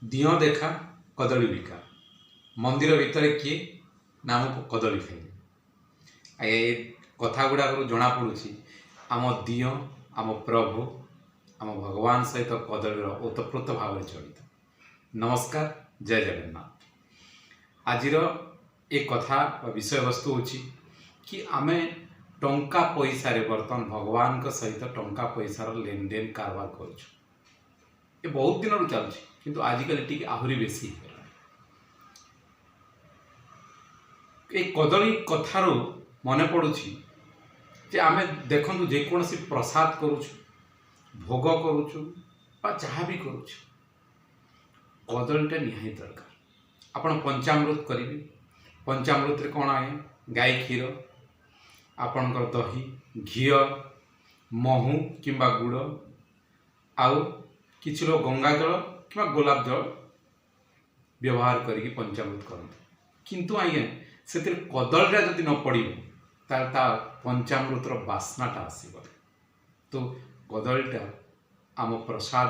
दिह देखा कदली बिका मंदिर भितर किए ना आम कदली खाइले आगे ये कथा गुड़ाक जना पड़ी आम दिह आम प्रभु आम भगवान सहित कदलीर ओतप्रोत भाव जड़ित। नमस्कार, जय जगन्नाथ। आजिर एक कथा विषय वस्तु होची कि आमे टंका पैसा रे बर्तमान भगवान का सहित टंका पैसार लेन देन कारबार करुछु। ये बहुत दिन रु चलुछि किंतु आजिकल टिके आहुरी बेसी ए कदली कथार मन पड़ुछि जे आमे देखंतु जे कोनसी प्रसाद करुछु, भोग करुछु बा जहाँ भी करुछु, कदलीटा निहाई दरकार। आपण पंचामृत करिवे, पंचामृत रे कोन आए गाय क्षीर, आपणकर दही, घी, महू किंबा गुड़ आउ किछि लोग गंगा जल किंबा गोलाप जल व्यवहार करिक पंचामृत करते। किंतु आज्ञा से कदलीटा जदि न पड़ो तार ता पंचामृतर बास्नाटा आसब। तो कदलीटा आम प्रसाद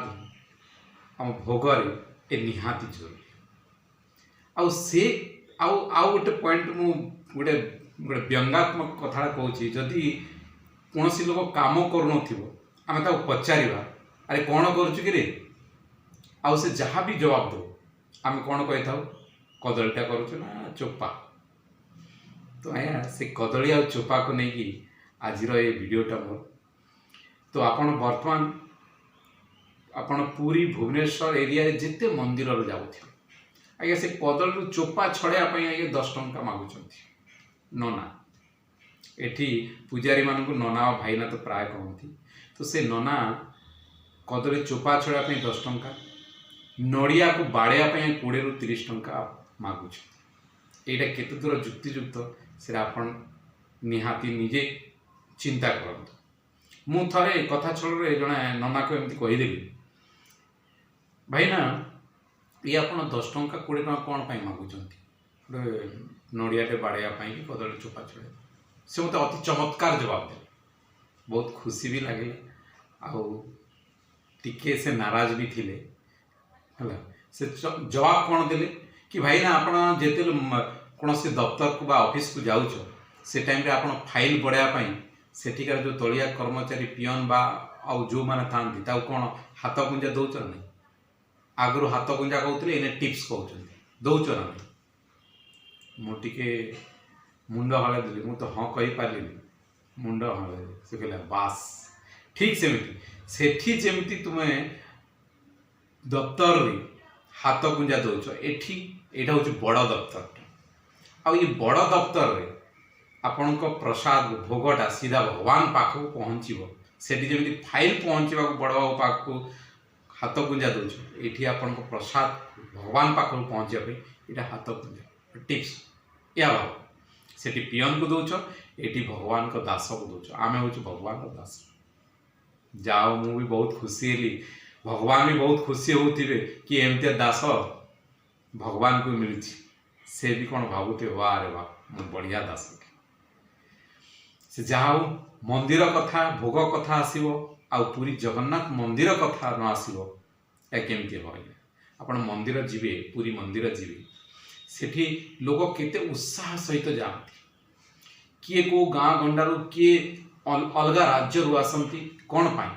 आम भोगरे ए निहाती जरूरी। आउ से आउ गोटे पॉइंट मु गोटे गोटे व्यंगात्मक कथा कहूँ, जदि कौन लोक काम करूँ आम पचारा अरे कौन करुचु कि आउ से जहाँ भी जवाब दो आम कौन कही था कदलीटा करुचु ना चोपा। तो आया से कदली आ चोपा को लेकिन आज ये वीडियोटा मोर। तो आपण वर्तमान आपण पूरी भुवनेश्वर एरिया जिते मंदिर जाऊ आज्ञा से कदली चोपा छड़ाइया आज्ञा 10 टंका मागुंट नना। एठी पूजारी मानक नना और भाईना तो प्राय कहती। तो से नना कदली चोपा छड़ाइया 10 टंका, नड़िया को बाड़ाइया 20 ରୁ 30 टंका मागुच। यहाँ केते दूर जुक्तियुक्त से आपण निहाती निजे चिंता करंतु। मु थरे कथा छल जड़े नना को एमती कहीदेली, भाई ना ये आप 10 टंका 20 टंका कौन पाई मागुचंती नड़ियाटे बाड़ाइया कि कदली चोपा छड़े। से मत अति चमत्कार जवाब दे, बहुत खुशी भी लगे टिके से नाराज भी थिले है। से जवाब कौन देले कि भाई ना आप जिते कौन से दफ्तर को बा ऑफिस को जाऊच से टाइम रे आप फाइल बढ़ाया सेठिकार जो तलिया कर्मचारी पियन बा आउ जो मैंने था कौन हाथ गुंजा दौच ना। आगु हाथ गुंजा कहते एने टिप्स कहते दौच ना। मुझे मुंड हल देली मु तो हाँ कही पारे मुंड हल से कहला बास ठीक सेठी जमी तुम्हें दफ्तर रे हाथ गुंजा दौच एठी एटा हूँ बड़ दफ्तर आ ये बड़ दफ्तर रे आपण प्रसाद भोगटा सीधा भगवान पाखक पहुँचब। सेठी जमी फाइल पहुँचवा बड़ बाबू पाखक हाथ गुंजा दौच ये आपण प्रसाद भगवान पाखक पहुँचापी यहाँ हाथ गुंजा टिप्स या भाव सेठी पियन को दौच ये भगवान को दास को दौच। आम हूँ भगवान को दास। जाओ मु भी बहुत खुशी हली, भगवान भी बहुत खुशी होते कि एमती दास भगवान को मिली। से भी कौन भावुते वाह रे वाह मु बढ़िया दास से जहाँ मंदिर कथा भोग कथा आसो आउ पूरी जगन्नाथ मंदिर कथा न आसो केमती हम आपण मंदिर जीवे पूरी मंदिर जीवे सेठी लोग केते उत्साह सहित जाती। किए को गाँ गंडारू किए अलग राज्य रु आसती कौन पाई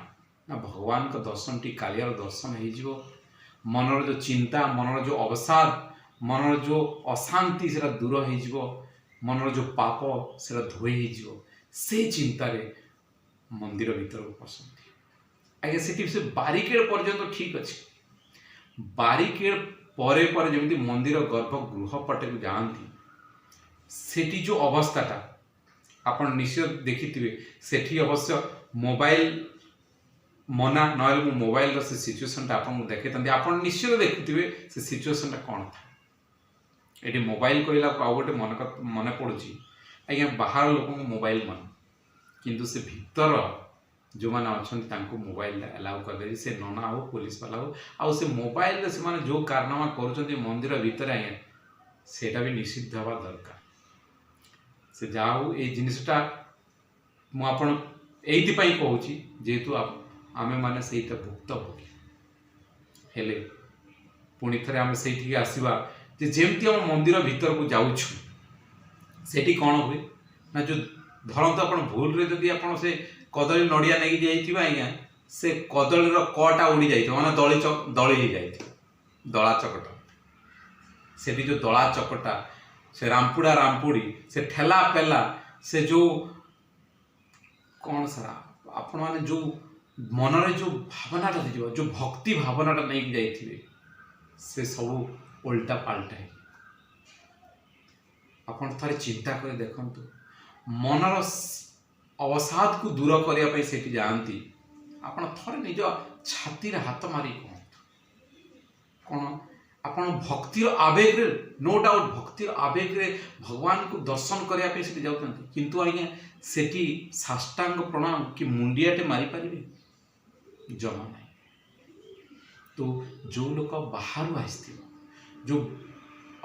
ना भगवान का दर्शन टी कालियार दर्शन हो मनर जो चिंता मनर जो अवसाद मनर जो अशांति से दूर हो मनर जो पाप से धोई हो से चिंतारे मंदिर भीतर पसंद आगे से बारिकेड पर्यंत ठीक अच्छे। बारिकेड परे परे जमी मंदिर गर्भगृह पटे को जाती सेठी जो अवस्थाटा आपण निश्चय देखिथिबे। सेठी अवश्य मोबाइल मना ना मोबाइल से सिचुएशन आपको देखते आप निश्चय देखुवे से सिचुएशन कौन था। ये मोबाइल कहला आउ गोटे मन पड़ी आज्ञा बाहर लोक मोबाइल मन किंतु से भीतर जो मैंने अच्छा मोबाइल अलाउ कर से नना हो पुलिस वाला हो आउ से मोबाइल से माने जो कारनामा कर मंदिर भीतर आज्ञा सेटा भी निषिद्ध हवा दरकार। से जाऊ ये जिनसटा मुझे कहूँ जेहेतु आमे माने सहीटा भुक्तभोगी हेले पुणी थे आम से आसवा जमती आम मंदिर भीतर को जाऊँ सेठी कौन हुए ना जो धरत आप भूल रे जदि आप से कदली नड़िया नहीं जाइए आज्ञा से कदली कटा उड़ी जाइए मैंने दली दला चकटा से जो दला चकटा से रामपुड़ा रामपुड़ी से ठेला पेला से जो कौन सर आपण मैंने जो मनरे जो भावनाटा थी जो भक्ति भावनाटा नहीं जाइए से सब उल्टा पाल्टा है आपण थे चिंता कर देखु मनर अवसाद को दूर करने से जाती आपण थे निज छाती हाथ मारी कहतु कौन आपण भक्तिर आवेग नो डाउट भक्तिर आवेग भगवान को दर्शन करने से जाऊँ किंतु आज्ञा सेठी साष्टांग प्रणाम कि मुंडियाटे मारी पारे जमा ना तो जो लोक बाहर आसो जो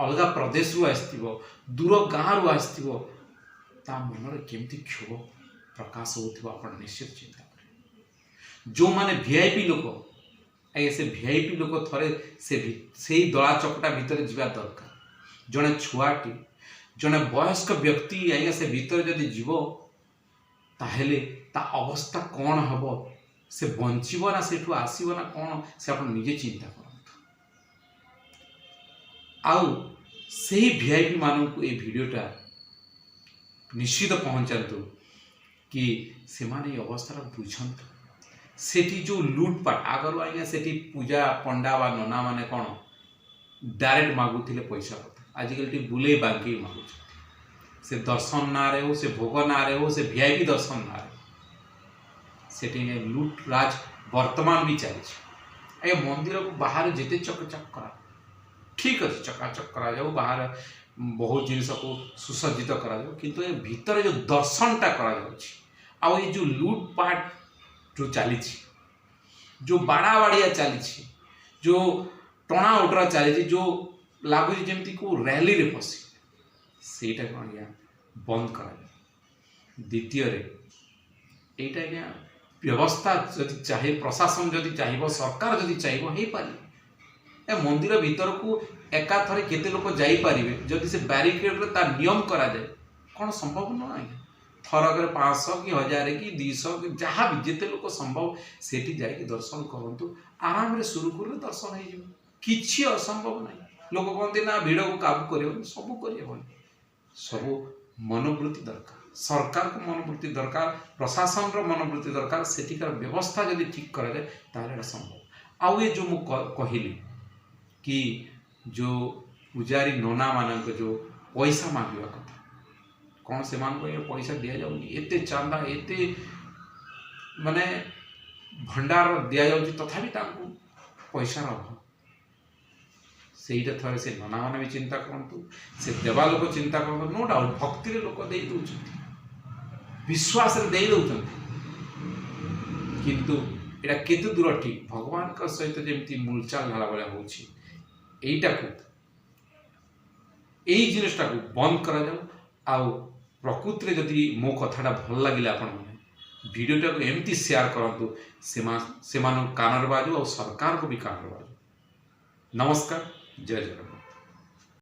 अलग प्रदेश रु आसो दूर गाँव रु आसो ता मन केमती क्षोभ प्रकाश हो निश्चित चिंता करें जो माने वीआईपी लोक आगे से वीआईपी लोक थे से दला चकटा भितर जीवा दरकार जड़े छुआटी जड़े वयस्क व्यक्ति आज्ञा से भीतर जदि जीव ताहेले ता अवस्था कौन हम से बंचब ना से आसब ना कौन से आप निजे चिंता करते आउ से वीआईपी मानू ये वीडियोटा निश्चित पहुँचातु कि से माने अवस्था बुझंतु सेठी जो लुटपाट आगर आज्ञा सेठी पूजा पंडा बा नना माने कौन डायरेक्ट मागुले पैसा कथा आजिकल बुले बांकी मागुं से दर्शन ना रे हो से भोग ना रे हो से वीआईपी दर्शन ना से लुट राज वर्तमान भी चली आगे मंदिर को बाहर जिते चकचक करा ठीक अच्छे चकाचक करा जाओ बाहर बहुत जिनस को सुसज्जित करा जाओ किंतु ये भीतर जो दर्शनटा करा जाउछि ये जो लुटपाट जो चली जो बाड़ा बाड़िया चली जो टणा उटरा चली जो लगुच जमी को रैली रे पशि सेटा कौन आज्ञा बंद करा द्वितीय एटा आज्ञा व्यवस्था जदि चाहे प्रशासन जदि चाहिए सरकार जदि चाहिए हो पारे मंदिर भीतर को एका थरे केते लोक जाइपारे जदि से बैरिकेड ता नियम करा जाए कौन संभव न आज्ञा थरक 500 कि 1000 कि 200 जहाँ भी जिते लोक संभव सेठी जाइए दर्शन करूँ आराम रे सुरुखुरु दर्शन हो किछि असंभव नहीं लोक कहते ना भिड़ को काबू कर सब कर सब मनोवृत्ति दरकार सरकार को मनोवृत्ति दरकार प्रशासन रो मनोवृत्ति दरकार सेठिकार व्यवस्था जदि ठीक करा जाए ताहले संभव आउ ये जो मु कहली कि जो पूजारी नना मान जो पैसा मांगवा कथा कौन से पैसा दि जाऊनी एते चांदा एते माने भंडार दि जाऊँ तथापि पैसार अभाव सेटा थे से नना मैंने भी चिंता करूँ से देवा लोक चिंता करूँ नो डाउट भक्ति लोक दे दौरान विश्वास दे दौरान किंतु एटा केते दूर ठीक भगवान का सहित जमी मूलचाल ढाला भाया होटा को यही जिनटा को बंद करा जाऊ आउ प्रकृति रे जदि मो कथाटा भल लगे आपण वीडियोटा को एमती शेयर करूँ से कानर बाजू और सरकार को भी कानर बाजू। नमस्कार, जय जगन्नाथ।